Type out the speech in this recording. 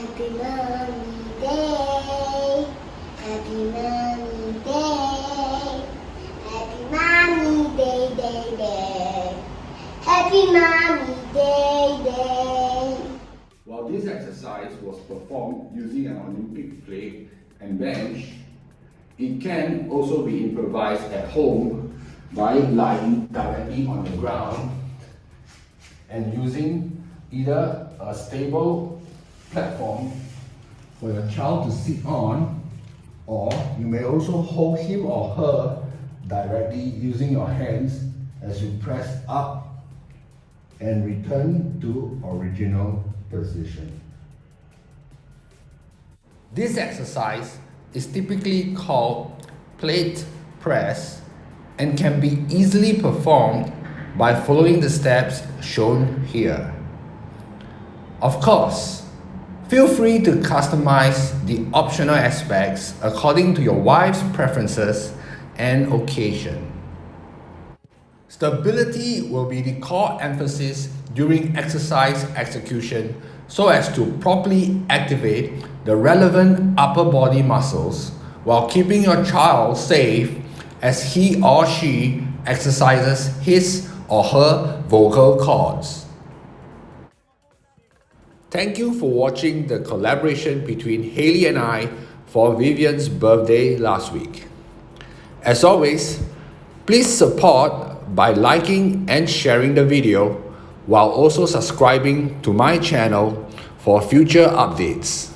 Happy Mommy Day. Happy Mommy Day. Happy Mommy Day, day, day. Happy Mommy Day, day. While this exercise was performed using an Olympic plate and bench, it can also be improvised at home by lying directly on the ground and using either a stable platform for your child to sit on, or you may also hold him or her directly using your hands as you press up and return to original position. This exercise is typically called plate press and can be easily performed by following the steps shown here. Of course, feel free to customize the optional aspects according to your wife's preferences and occasion. Stability will be the core emphasis during exercise execution so as to properly activate the relevant upper body muscles while keeping your child safe as he or she exercises his or her vocal cords. Thank you for watching the collaboration between Haley and I for Vivian's birthday last week. As always, please support by liking and sharing the video while also subscribing to my channel for future updates.